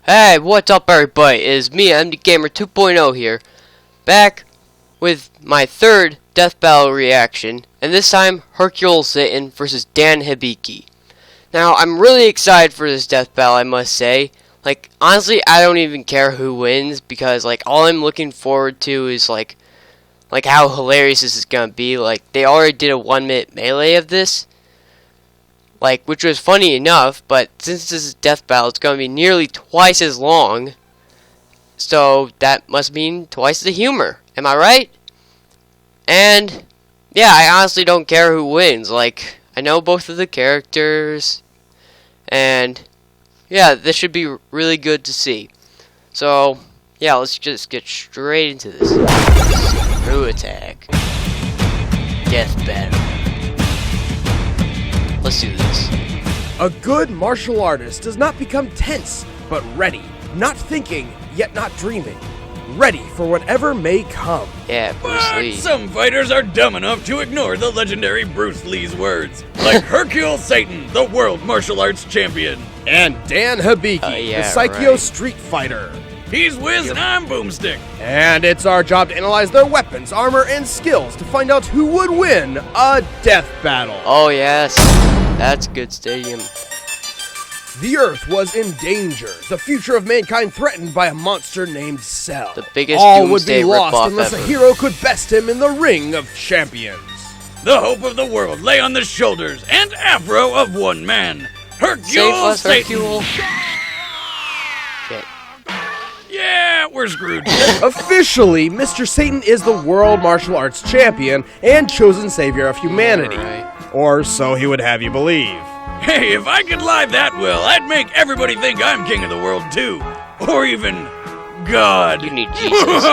Hey, what's up everybody? It is me, MD Gamer 2.0 here, back with my third Death Battle reaction, and this time Hercule Satan versus Dan Hibiki. Now, I'm really excited for this Death Battle, I must say. Like, honestly, I don't even care who wins, because, like, all I'm looking forward to is, like how hilarious this is gonna be. Like, they already did a 1-minute melee of this, which was funny enough, but since this is Death Battle, it's going to be nearly twice as long. So that must mean twice the humor. Am I right? And yeah, I honestly don't care who wins. Like, I know both of the characters, and yeah, this should be really good to see. So yeah, let's just get straight into this. Screw attack. Death Battle. Let's do this. A good martial artist does not become tense, but ready. Not thinking, yet not dreaming. Ready for whatever may come. Yeah, Bruce Lee. But some fighters are dumb enough to ignore the legendary Bruce Lee's words. Like Hercule Satan, the world martial arts champion. And Dan Hibiki, yeah, the Psycho right. Street Fighter. He's Wiz and I'm Boomstick. And it's our job to analyze their weapons, armor, and skills to find out who would win a death battle. Oh yes, that's a good stadium. The Earth was in danger, the future of mankind threatened by a monster named Cell. The biggest All would doomsday be lost ripoff unless ever. a hero could best him in the ring of champions. The hope of the world lay on the shoulders and afro of one man, Save Hercule us, Satan. Hercule. Shit. Yeah, we're screwed. Officially, Mr. Satan is the world martial arts champion and chosen savior of humanity. Right. Or so he would have you believe. Hey, if I could lie that well, I'd make everybody think I'm king of the world too. Or even God. You need Jesus.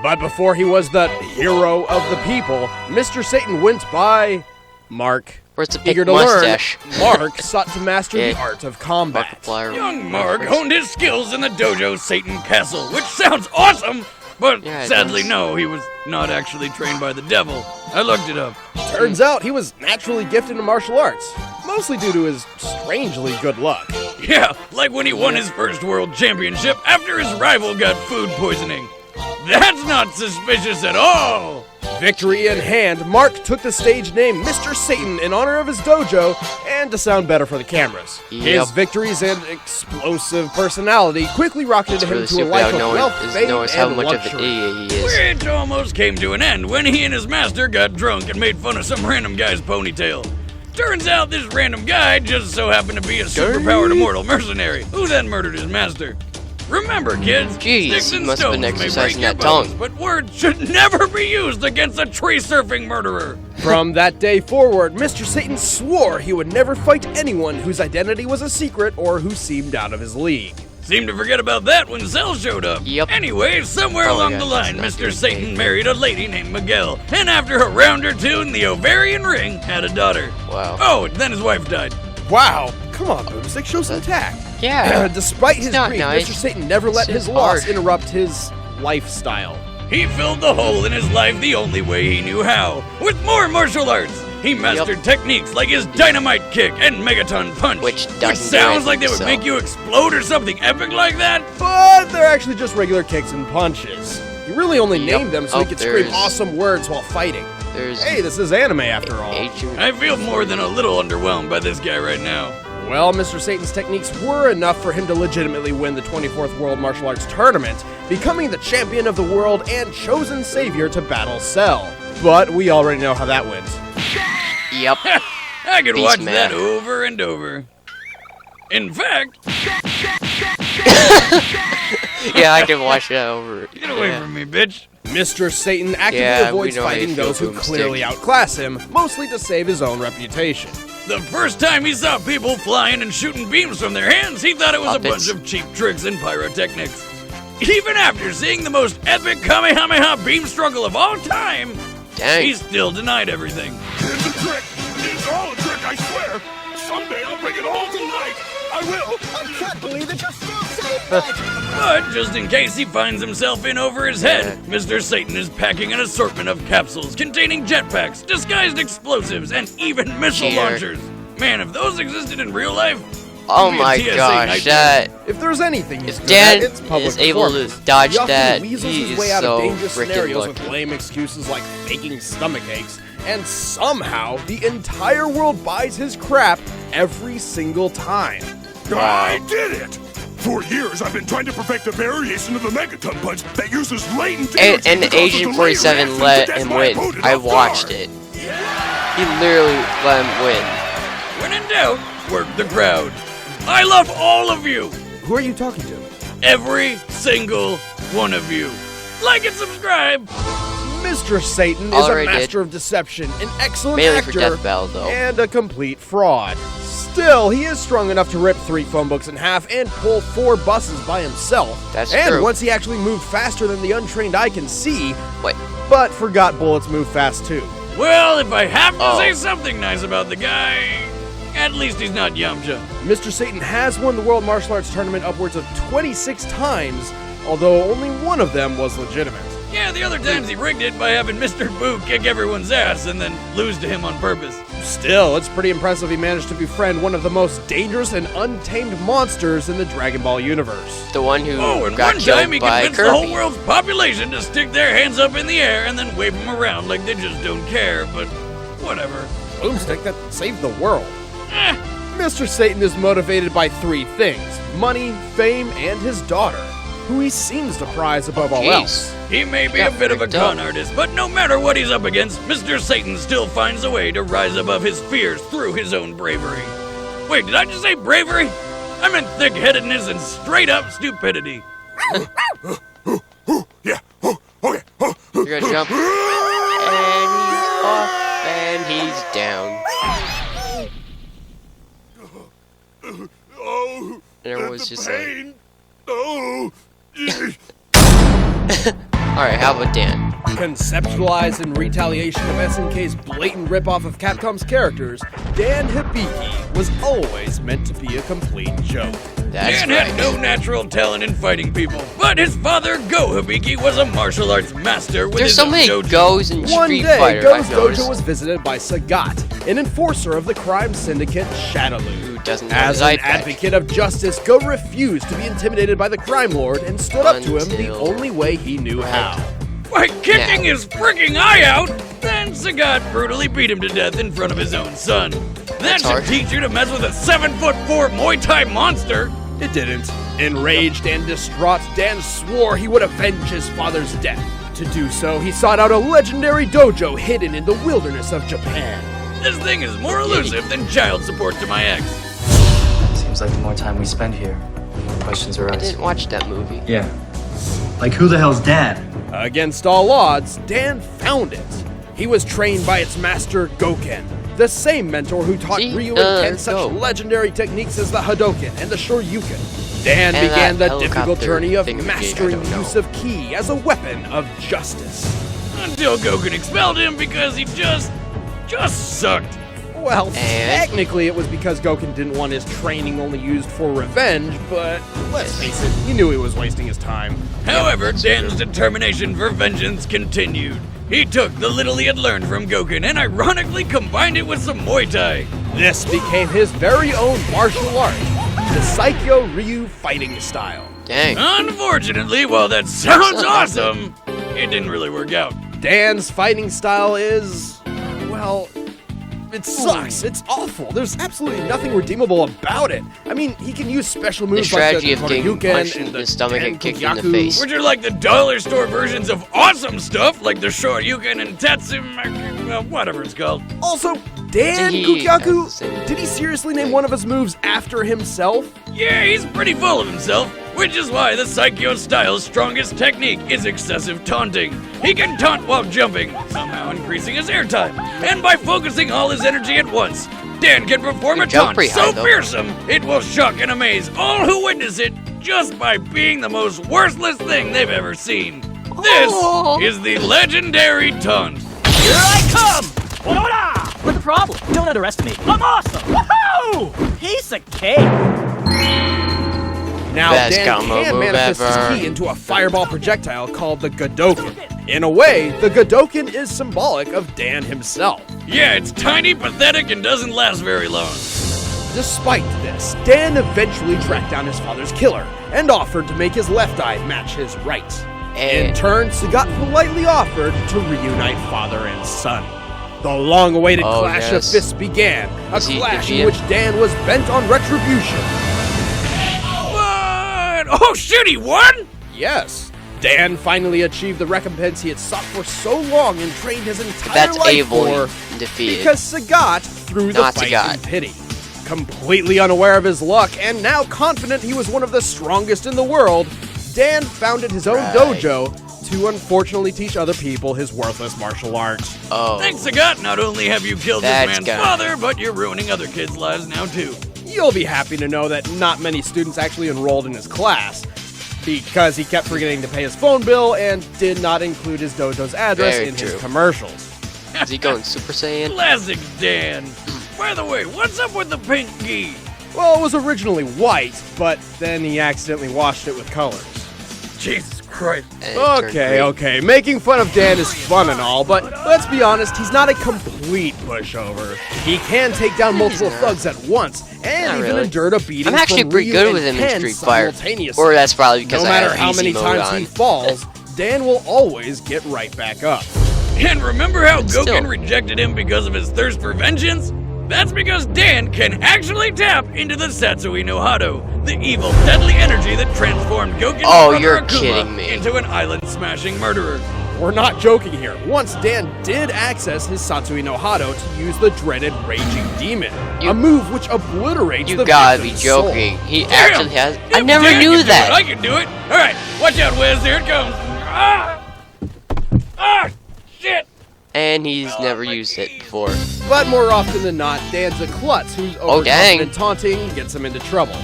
But before he was the hero of the people, Mr. Satan went by Mark. Where's the Eager big to mustache? learn, Mark sought to master the Yeah. art of combat. Markiplier. Young Mark honed his skills in the dojo Satan Castle, which sounds awesome, but Yeah, it sadly does. no, he was not actually trained by the devil. I looked it up. Turns out he was naturally gifted in martial arts, mostly due to his strangely good luck. Yeah, like when he won his first world championship after his rival got food poisoning. That's not suspicious at all! Victory in hand, Mark took the stage name Mr. Satan in honor of his dojo and to sound better for the cameras. Yep. His victories and explosive personality quickly rocketed It's him really to a stupid life how of no wealth, one fame, knows how and much luxury. of an idiot he is. Which almost came to an end when he and his master got drunk and made fun of some random guy's ponytail. Turns out this random guy just so happened to be a superpowered immortal mercenary who then murdered his master. Remember, kids, Jeez, sticks he and must have stones been may break exercising your that bones, tongue. but words should never be used against a tree-surfing murderer. From that day forward, Mr. Satan swore he would never fight anyone whose identity was a secret or who seemed out of his league. Seemed to forget about that when Cell showed up. Yep. Anyway, somewhere Oh, along yeah, the that's line, not Mr. good. Satan married a lady named Miguel, and after a round or two in the ovarian ring, had a daughter. Wow. Oh, then his wife died. Wow, come on, Boomstick, show some tact. Yeah. Despite his not grief, nice. Mr. Satan never let It's his loss hard. interrupt his lifestyle. He filled the hole in his life the only way he knew how, with more martial arts. He mastered techniques like his dynamite kick and megaton punch, Which doesn't do sounds like they would anything, make you explode or something epic like that. But they're actually just regular kicks and punches. He really only Yep. named them so Oh, he could scream there's- awesome words while fighting. There's Hey, this is anime after all. Agent. I feel more than a little underwhelmed by this guy right now. Well, Mr. Satan's techniques were enough for him to legitimately win the 24th World Martial Arts Tournament, becoming the champion of the world and chosen savior to battle Cell. But we already know how that went. Yep. I could Beast watch man. that over and over. In fact, Yeah, I can watch that over. get away Yeah. from me, bitch. Mr. Satan actively Yeah, we avoids know how you fighting feel, those who Boomstick. clearly outclass him, mostly to save his own reputation. The first time he saw people flying and shooting beams from their hands, he thought it was Puppets. a bunch of cheap tricks and pyrotechnics. Even after seeing the most epic Kamehameha beam struggle of all time, Dang. he still denied everything. It's a trick! It's all a trick, I swear! Someday I'll bring it all to light! I will! I can't believe that you're still saying that! But just in case he finds himself in over his head, Mr. Satan is packing an assortment of capsules containing jetpacks, disguised explosives, and even missile Cheater. launchers. Man, if those existed in real life, Oh Be a my TSA gosh, nightmare. that If there's anything he's if good at, Dan it's public is able to performance. dodge He often that, weasels he his is way out so of dangerous freaking scenarios with lucky. lame excuses like faking stomach aches, and somehow the entire world buys his crap every single time. I did it! For years, I've been trying to perfect a variation of the Megaton punch that uses latent energy And that causes Agent delayed 47 reactions let to catch him my win. opponent I off watched guard. it. He literally let him win. When in doubt, work the crowd. I love all of you. Who are you talking to? Every single one of you. Like and subscribe. Mr. Satan is a Already did. master of deception, an excellent Mainly for actor, Death Battle, though. and a complete fraud. Still, he is strong enough to rip 3 phone books in half and pull 4 buses by himself. That's and true. once he actually moved faster than the untrained eye can see, Wait, but forgot bullets move fast too. Well, if I have to Oh. say something nice about the guy, at least he's not Yamcha. Mr. Satan has won the World Martial Arts Tournament upwards of 26 times, although only one of them was legitimate. Yeah, the other times he rigged it by having Mr. Boo kick everyone's ass and then lose to him on purpose. Still, it's pretty impressive he managed to befriend one of the most dangerous and untamed monsters in the Dragon Ball universe. the one who Oh, and got one killed time he by convinced the whole Kirby. world's population to stick their hands up in the air and then wave them around like they just don't care, but whatever. Boomstick that saved the world. Eh, Mr. Satan is motivated by 3 things: money, fame, and his daughter, who he seems to prize above all else. he may be Got a bit of a freaked con out. artist, but no matter what he's up against, Mr. Satan still finds a way to rise above his fears through his own bravery. Wait, did I just say bravery? I meant thick-headedness and straight-up stupidity. Yeah. Oh, okay. Oh, You're gonna jump. And he's off. And he's down. oh, And everyone's the just like, pain. Oh. alright, how about Dan? Conceptualized in retaliation of SNK's blatant ripoff of Capcom's characters, Dan Hibiki was always meant to be a complete joke. That's Dan right. had no natural talent in fighting people, but his father, Go Hibiki, was a martial arts master with There's his so own many dojo. goes in One Street day, Fighter, Go's I've noticed. dojo was visited by Sagat, an enforcer of the crime syndicate Shadaloo. Who doesn't know As his an eye patch. advocate of justice, Go refused to be intimidated by the crime lord and stood up to him the Until- only way he knew how. By kicking Now. his freaking eye out, then Sagat brutally beat him to death in front of his own son. That That's should harsh. teach you to mess with a 7'4" Muay Thai monster. It didn't. Enraged and distraught, Dan swore he would avenge his father's death. To do so, he sought out a legendary dojo hidden in the wilderness of Japan. This thing is more elusive than child support to my ex. Seems like the more time we spend here, the more questions I arise. didn't watch that movie. Yeah. Like, who the hell's Dad? Against all odds, Dan found it. He was trained by its master, Goken, the same mentor who taught See? Ryu and Ken such Go. legendary techniques as the Hadoken and the Shoryuken. Dan And began that the difficult helicopter journey of thingamajig, I mastering don't know. use of ki as a weapon of justice. Until Goku expelled him because he just sucked. Well, And- technically it was because Goken didn't want his training only used for revenge, but let's face it, he knew he was wasting his time. However, Dan's determination for vengeance continued. He took the little he had learned from Goken and ironically combined it with some Muay Thai. This became his very own martial art, the Saikyo Ryu fighting style. Dang. Unfortunately, while that sounds Sounds awesome, it didn't really work out. Dan's fighting style is, well, it sucks. It's awful. There's absolutely nothing redeemable about it. I mean, he can use special moves like strategy the of getting Koryuken punched and in the the stomach and kicked in the Tenkoyaku. face. Which are like the dollar store versions of awesome stuff, like the Shoryuken and Tatsumaki, well, whatever it's called. Also, Dan He has the Kukyaku, same did he seriously name one of his moves after himself? Yeah, he's pretty full of himself, which is why the Saikyo style's strongest technique is excessive taunting. He can taunt while jumping, somehow increasing his airtime. And by focusing all his energy at once, Dan can perform You a jump taunt pretty so high, though. fearsome it will shock and amaze all who witness it just by being the most worthless thing they've ever seen. This Oh. is the legendary taunt. Here I come! Hola! What's the problem? Don't underestimate me. I'm awesome! Woohoo! Piece of cake! Now, Best Dan combo can move manifest ever. his ki into a fireball projectile called the Godoken. In a way, the Godoken is symbolic of Dan himself. Yeah, it's tiny, pathetic, and doesn't last very long. Despite this, Dan eventually tracked down his father's killer and offered to make his left eye match his right. In turn, Sagat politely offered to reunite father and son. The long-awaited clash of fists began, a clash in which Dan was bent on retribution. What? Oh shit, he won? Yes, Dan finally achieved the recompense he had sought for so long and trained his entire life for, defeated. Because Sagat threw the fight in pity. Completely unaware of his luck and now confident he was one of the strongest in the world, Dan founded his own dojo to unfortunately teach other people his worthless martial arts. Oh. Thanks, Sagat. Not only have you killed this man's father, but you're ruining other kids' lives now too. You'll be happy to know that not many students actually enrolled in his class, because he kept forgetting to pay his phone bill and did not include his dojo's address in his commercials. Is he going Super Saiyan? Classic Dan. By the way, what's up with the pink gi? Well, it was originally white, but then he accidentally washed it with colors. Jesus Christ. Okay, making fun of Dan is fun and all, but let's be honest, he's not a complete pushover. He can take down multiple thugs at once, and even endured a beating. I'm actually pretty good with him in Street Fighter. Or that's probably because no matter how many times he falls, Dan will always get right back up. And remember how Goken rejected him because of his thirst for vengeance? That's because Dan can actually tap into the Satsui no Hado, the evil, deadly energy that transformed Goken's brother Akuma into an island-smashing murderer. We're not joking here. Once Dan did access his Satsui no Hado to use the dreaded Raging Demon, a move which obliterates the gotta be joking. Soul. He actually has. I never knew that. I can do it. All right, watch out, Wes. Here it comes. Shit. And he's never used it before. But more often than not, Dan's a klutz whose overconfident taunting gets him into trouble.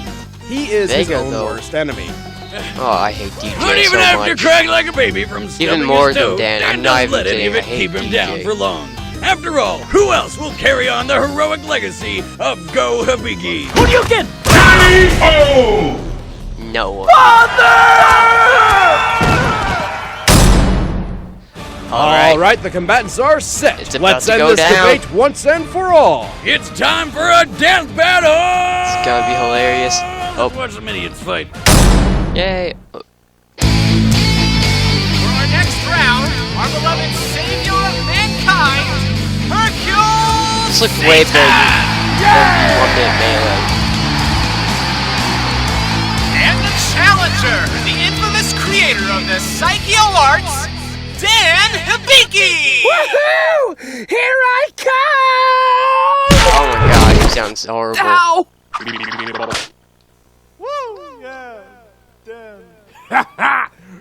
He is his own worst enemy. Oh, I hate DJ Not even so after much. crying like a baby from Even more his toe, than Dan. I'm and not don't even let any kidding. of I it hate keep him DJ. down for long. After all, who else will carry on the heroic legacy of Go Hibiki? Hadouken! No one. All right, the combatants are set. It's about Let's to end go this down. debate once and for all. It's time for a death battle! It's gonna be hilarious. Let's watch some idiots fight. Yay. For our next round, our beloved savior of mankind, Hercule! This looks way better than 1 minute melee. And the challenger, the infamous creator of the Psycho Arts, Dan Hibiki! Woohoo! Here I come! Oh my god, he sounds horrible. Ow!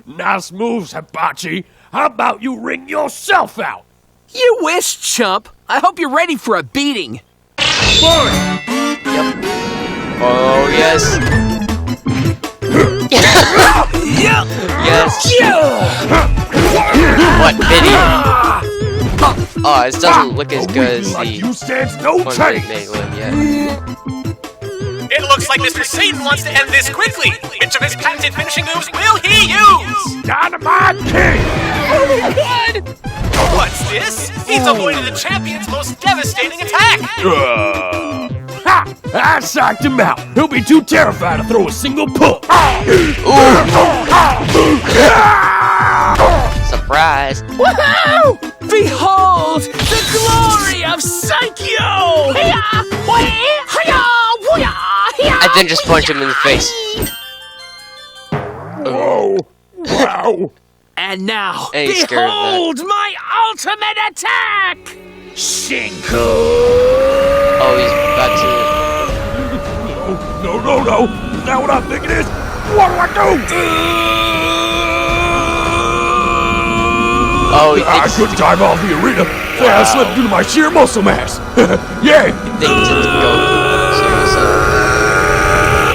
Nice moves, Hibachi. How about you ring yourself out? You wish, chump. I hope you're ready for a beating. Oh, yes. Yes. What video? Oh, it doesn't look as good as the You stands no 1 minute chance. melee yet. It looks like Mr. Satan wants to end this quickly. Which of his patented finishing moves will he use? Dynamite King! Oh my god! What's this? He's avoided the champion's most devastating attack! Ha! I psyched him out. He'll be too terrified to throw a single punch. Surprise. Woohoo! Behold the glory of Psycho! I then just punch him in the face. Oh! Wow! And now, And he's scared of that. behold my ultimate attack! Shinku! Oh, he's about to. No! Now what I'm thinking is, what do I do? Oh, he I thinks, couldn't dive off the arena, so I slipped due to my sheer muscle mass. Yeah! thinks it's go.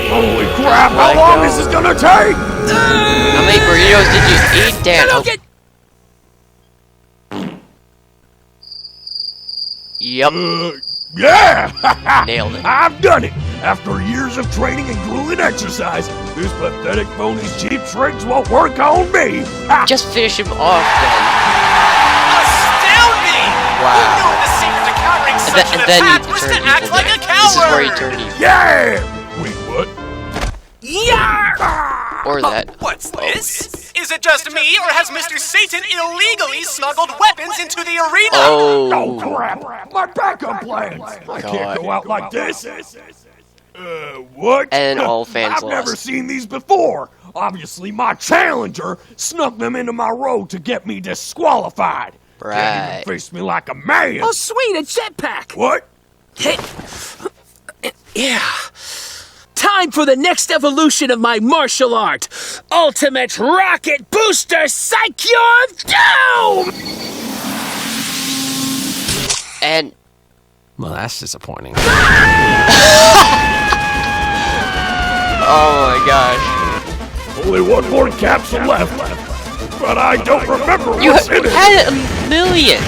Holy crap, how long is this gonna take? How many burritos did you eat, Dan? Oh. Yep. Yeah! Nailed it. I've done it! After years of training and grueling exercise, this pathetic phony's cheap tricks won't work on me! Ha! Just finish him off then. Astounding! Wow. Who knew the secret to countering such an then attack you was to turn act people like a down. This is where you turn evil. Yeah! Wait, what? Or that. What's this? Is it just me, or has Mr. Satan illegally smuggled weapons into the arena? Oh, Oh. crap! My backup plans! I can't go out like this! What? And all fans I've never lost. seen these before! Obviously, my challenger snuck them into my road to get me disqualified! Can't Right. even face me like a man! Oh, sweet, a jetpack! What? Yeah. Time for the next evolution of my martial art. Ultimate Rocket Booster Psychion Doom! And Well, that's disappointing. oh my gosh. Only one more capsule left, but I don't remember You what's in it! had a million.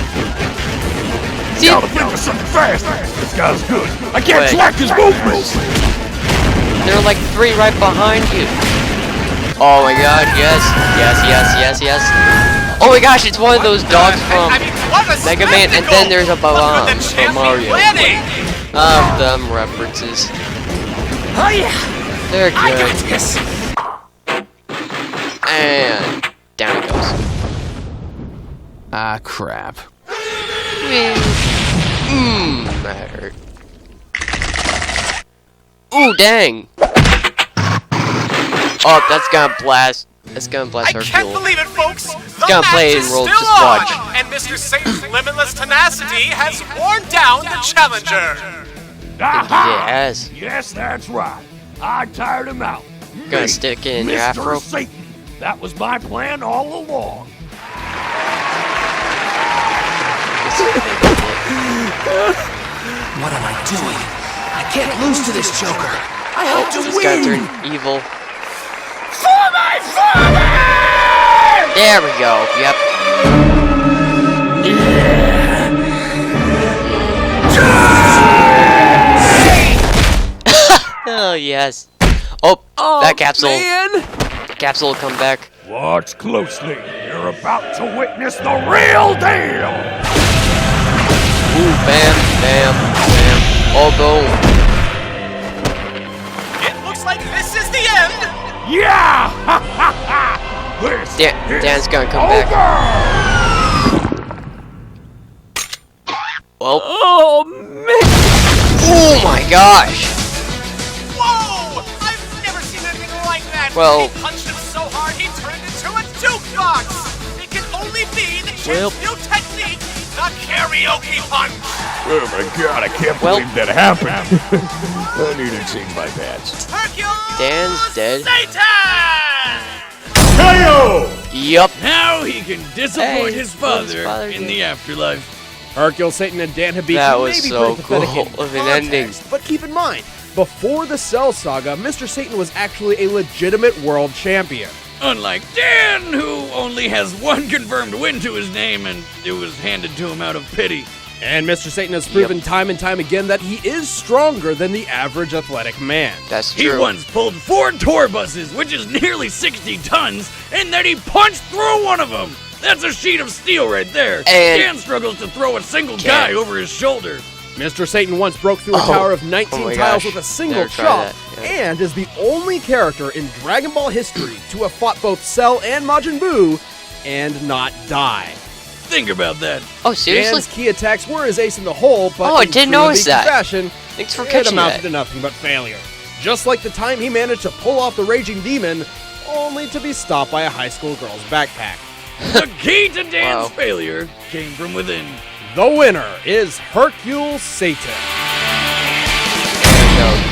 See, Gotta think of something fast! This guy's good! I can't Wait. track his movements! there are like 3 right behind you. Oh my god, yes. Yes, yes, yes, yes. Oh my gosh, it's one of those dogs from I mean, what a Mega Man, and then there's a bomb the from champion Mario. winning. Them references. Oh yeah, They're I got good. this. And down it goes. Ah, crap. That hurt. Ooh, dang. Oh, that's gonna blast. That's gonna blast I can't Hercule. believe it, folks. The Gonna match play is and roll, still just on, watch. and Mr. Satan's limitless tenacity has worn down the challenger. Aha! Yes. Yes, that's right. I tired him out. Gonna Me, stick it in your Mr. afro. Satan. That was my plan all along. What am I doing? I can't lose to this Joker. I have to This win. guy turned evil. For my father! There we go. Yep. Oh yes. Oh, that capsule. Man. Capsule will come back. Watch closely. You're about to witness the real deal. Ooh, bam, bam, bam. Oh, boom. It looks like this is the end. Yeah! Ha ha ha! This is Dan's gonna come back. over. Well. Oh man. Oh my gosh. Whoa! I've never seen anything like that. Well- He punched him so hard he turned into a jukebox. It can only be the Well- champ's new technique, the karaoke punch. Oh my god, I can't Well- believe that happened. I need to change my pants. Hercule Dan's dead. Satan! KO! Yup. Now he can disappoint Hey, his father father in did. the afterlife. Hercule, Satan, and Dan Hibiki That was may be so pretty pathetic cool in of an context, ending. But keep in mind, before the Cell Saga, Mr. Satan was actually a legitimate world champion. Unlike Dan, who only has one confirmed win to his name, and it was handed to him out of pity. And Mr. Satan has proven time and time again that he is stronger than the average athletic man. That's He true. once pulled 4 tour buses, which is nearly 60 tons, and then he punched through one of them. That's a sheet of steel right there. And- Dan struggles to throw a single guy over his shoulder. Mr. Satan once broke through a tower of 19 my tiles gosh. with a single Never tried chop, that, yeah. and is the only character in Dragon Ball history to have fought both Cell and Majin Buu and not die. Think about that. Oh, seriously? Dan's key attacks were his ace in the hole, but Oh, I in didn't true notice Hibiki that. fashion, Thanks for it catching amounted that. to nothing but failure. Just like the time he managed to pull off the Raging Demon, only to be stopped by a high school girl's backpack. The key to Dan's Wow. failure came from within. The winner is Hercule Satan. There we go.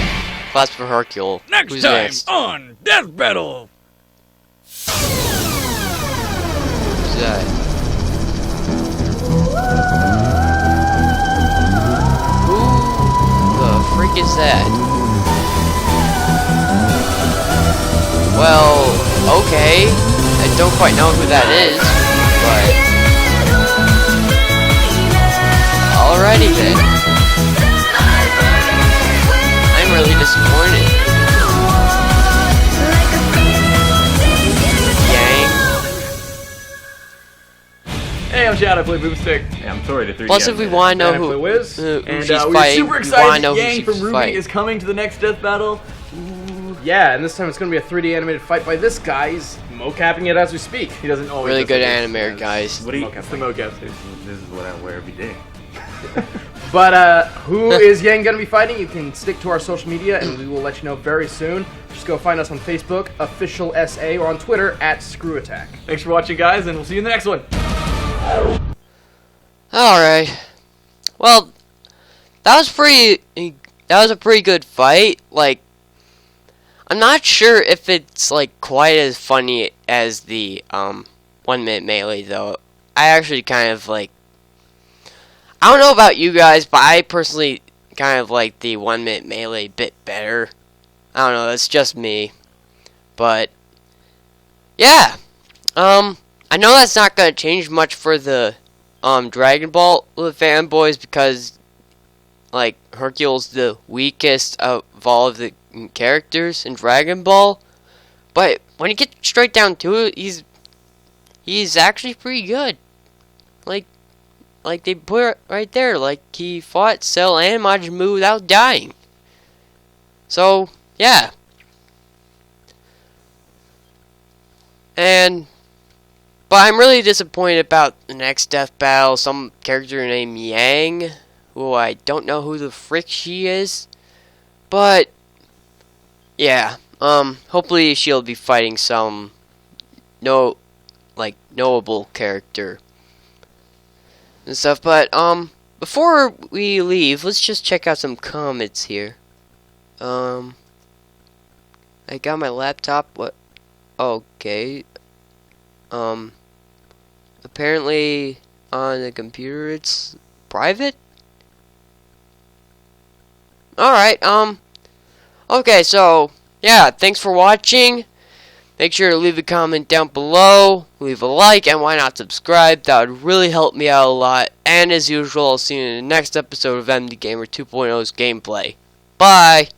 Class for Hercule. Next Who's time next? on Death Battle. Who's that? Who the freak is that? Well, okay. I don't quite know who that is, but alrighty then. I'm really disappointed. Gang. Hey, Chad, I play Boomstick. Hey, I'm sorry to 3D. Plus, if we want to know And I play Wiz. who And she's we're fighting, super we excited want to know that who Yang she's from Ruby fighting. is coming to the next death battle. Yeah, and this time it's going to be a 3D animated fight by this guy. He's mocapping it as we speak. He doesn't always Really do good this. animator, guys. What do you? It's the mocap. This is what I wear every day. But who is Yang going to be fighting? You can stick to our social media, and we will let you know very soon. Just go find us on Facebook, official SA, or on Twitter at ScrewAttack. Thanks for watching, guys, and we'll see you in the next one. Alright. Well, that was a pretty good fight. Like, I'm not sure if it's like quite as funny as the 1 minute melee though. I actually kind of like, I don't know about you guys, but I personally kind of like the 1 minute melee a bit better. I don't know, that's just me. But yeah. I know that's not gonna change much for the Dragon Ball fanboys, because like Hercule's the weakest of all of the characters in Dragon Ball, but when you get straight down to it, he's actually pretty good. Like they put it right there, like he fought Cell and Majin Buu without dying. So yeah, but I'm really disappointed about the next death battle. Some character named Yang, who I don't know who the frick she is, but yeah, hopefully she'll be fighting some knowable character and stuff. But before we leave, let's just check out some comments here. I got my laptop. What? Okay. Apparently on the computer it's private. Alright, okay, so yeah, thanks for watching. Make sure to leave a comment down below, leave a like, and why not subscribe? That would really help me out a lot. And as usual, I'll see you in the next episode of MD Gamer 2.0's gameplay. Bye!